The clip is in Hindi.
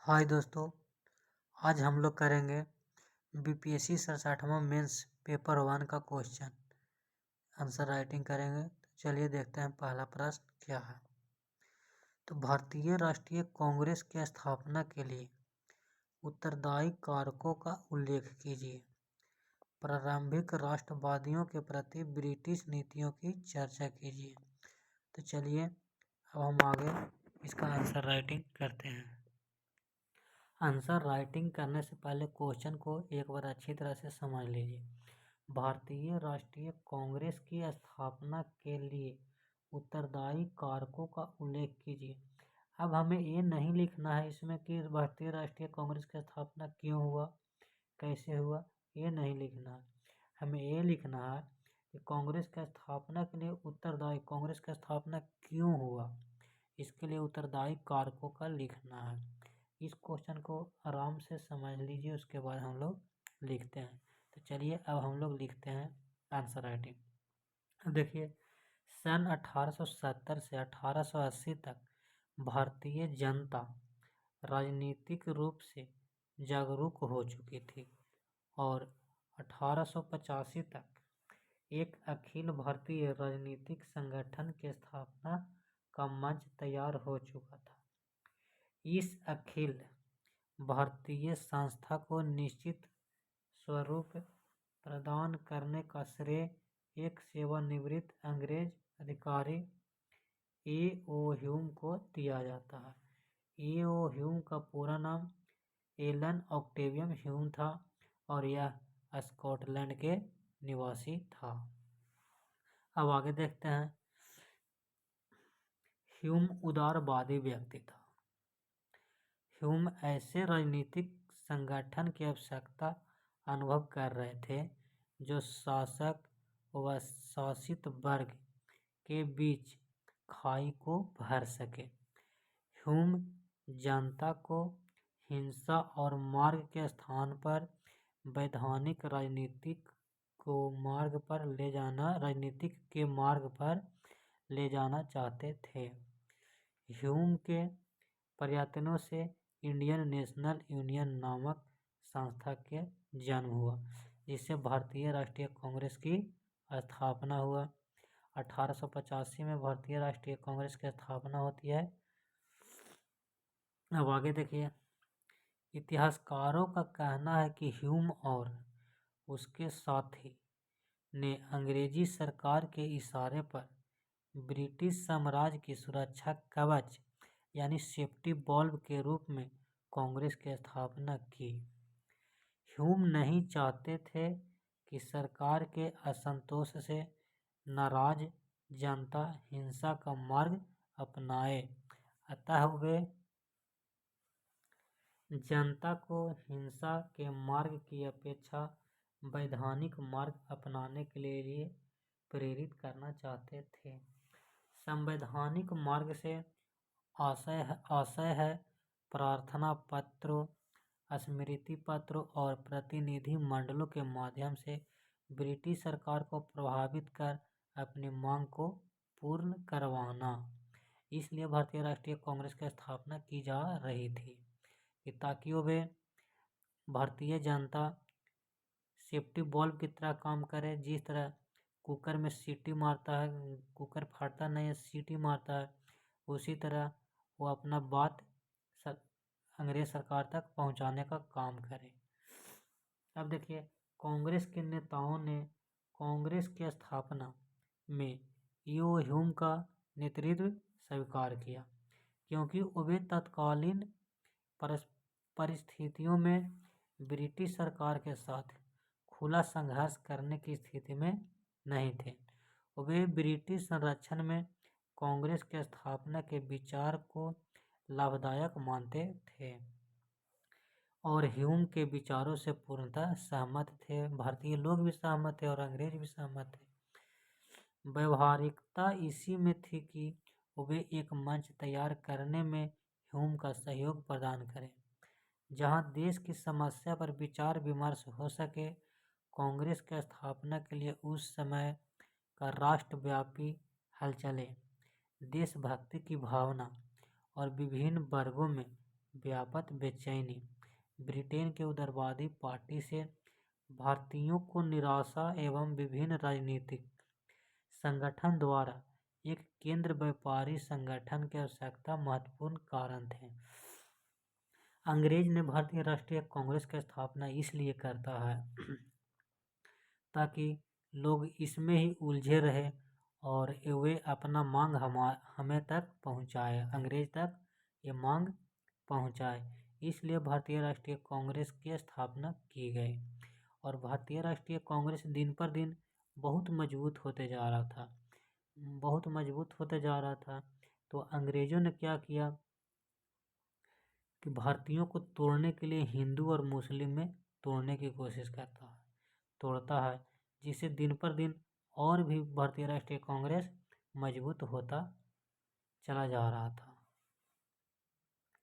हाय दोस्तों, आज हम लोग करेंगे बीपीएससी 67वां मेंस पेपर 1 का क्वेश्चन आंसर राइटिंग करेंगे। तो चलिए देखते हैं पहला प्रश्न क्या है। तो भारतीय राष्ट्रीय कांग्रेस की स्थापना के लिए उत्तरदायी कारकों का उल्लेख कीजिए। प्रारंभिक राष्ट्रवादियों के प्रति ब्रिटिश नीतियों की चर्चा कीजिए। तो चलिए अब हम आगे इसका आंसर राइटिंग करते हैं। आंसर राइटिंग करने से पहले क्वेश्चन को एक बार अच्छी तरह से समझ लीजिए। भारतीय राष्ट्रीय कांग्रेस की स्थापना के लिए उत्तरदायी कारकों का उल्लेख कीजिए। अब हमें ये नहीं लिखना है इसमें कि भारतीय राष्ट्रीय कांग्रेस की स्थापना क्यों हुआ, कैसे हुआ, ये नहीं लिखना है। हमें ये लिखना है कि कांग्रेस की स्थापना के लिए उत्तरदायी कांग्रेस की स्थापना क्यों हुआ, इसके लिए उत्तरदायी कारकों का लिखना है। इस क्वेश्चन को आराम से समझ लीजिए, उसके बाद हम लोग लिखते हैं। तो चलिए अब हम लोग लिखते हैं आंसर राइटिंग। देखिए, सन 1870 से 1880 तक भारतीय जनता राजनीतिक रूप से जागरूक हो चुकी थी और 1885 तक एक अखिल भारतीय राजनीतिक संगठन की स्थापना का मंच तैयार हो चुका था। इस अखिल भारतीय संस्था को निश्चित स्वरूप प्रदान करने का श्रेय एक सेवानिवृत्त अंग्रेज अधिकारी ए.ओ. ह्यूम को दिया जाता है। ए.ओ. ह्यूम का पूरा नाम एलन ऑक्टेवियम ह्यूम था और यह स्कॉटलैंड के निवासी था। अब आगे देखते हैं। ह्यूम उदारवादी व्यक्ति था। ह्यूम ऐसे राजनीतिक संगठन की आवश्यकता अनुभव कर रहे थे जो शासक व शासित वर्ग के बीच खाई को भर सके। ह्यूम जनता को हिंसा और मार्ग के स्थान पर वैधानिक राजनीतिक के मार्ग पर ले जाना चाहते थे। ह्यूम के प्रयत्नों से इंडियन नेशनल यूनियन नामक संस्था के जन्म हुआ, जिससे भारतीय राष्ट्रीय कांग्रेस की स्थापना हुआ। 1885 में भारतीय राष्ट्रीय कांग्रेस की स्थापना होती है। अब आगे देखिए, इतिहासकारों का कहना है कि ह्यूम और उसके साथी ने अंग्रेजी सरकार के इशारे पर ब्रिटिश साम्राज्य की सुरक्षा कवच यानी सेफ्टी बल्ब के रूप में कांग्रेस की स्थापना की। ह्यूम नहीं चाहते थे कि सरकार के असंतोष से नाराज जनता हिंसा का मार्ग अपनाए, अतः वे जनता को हिंसा के मार्ग की अपेक्षा वैधानिक मार्ग अपनाने के लिए प्रेरित करना चाहते थे। संवैधानिक मार्ग से आशय है प्रार्थना पत्रों, स्मृति पत्रों और प्रतिनिधि मंडलों के माध्यम से ब्रिटिश सरकार को प्रभावित कर अपनी मांग को पूर्ण करवाना। इसलिए भारतीय राष्ट्रीय कांग्रेस की स्थापना की जा रही थी कि ताकि वे भारतीय जनता सेफ्टी बल्ब की तरह काम करे। जिस तरह कुकर में सीटी मारता है, कुकर फाटता नहीं है, सीटी मारता है, उसी तरह वो अपना बात अंग्रेज सरकार तक पहुंचाने का काम करे। अब देखिए, कांग्रेस के नेताओं ने कांग्रेस की स्थापना में ए.ओ. ह्यूम का नेतृत्व स्वीकार किया, क्योंकि वे तत्कालीन परिस्थितियों में ब्रिटिश सरकार के साथ खुला संघर्ष करने की स्थिति में नहीं थे। वे ब्रिटिश संरक्षण में कांग्रेस के स्थापना के विचार को लाभदायक मानते थे और ह्यूम के विचारों से पूर्णतः सहमत थे। भारतीय लोग भी सहमत थे और अंग्रेज भी सहमत थे। व्यवहारिकता इसी में थी कि वे एक मंच तैयार करने में ह्यूम का सहयोग प्रदान करें, जहां देश की समस्या पर विचार विमर्श हो सके। कांग्रेस की स्थापना के लिए उस समय का राष्ट्रव्यापी हलचलें, देशभक्ति की भावना और विभिन्न वर्गों में व्यापक बेचैनी। ब्रिटेन के उदारवादी पार्टी से भारतीयों को निराशा एवं विभिन्न राजनीतिक संगठन द्वारा एक केंद्र व्यापारी संगठन की आवश्यकता महत्वपूर्ण कारण थे। अंग्रेज ने भारतीय राष्ट्रीय कांग्रेस की स्थापना इसलिए करता है ताकि लोग इसमें ही उलझे रहे और वे अपना मांग हमें तक पहुंचाए, अंग्रेज तक ये मांग पहुंचाए। इसलिए भारतीय राष्ट्रीय कांग्रेस की स्थापना की गई और भारतीय राष्ट्रीय कांग्रेस दिन पर दिन बहुत मजबूत होते जा रहा था, बहुत मजबूत होते जा रहा था। तो अंग्रेजों ने क्या किया कि भारतीयों को तोड़ने के लिए हिंदू और मुस्लिम में तोड़ने की कोशिश तोड़ता है, जिससे दिन पर दिन और भी भारतीय राष्ट्रीय कांग्रेस मजबूत होता चला जा रहा था।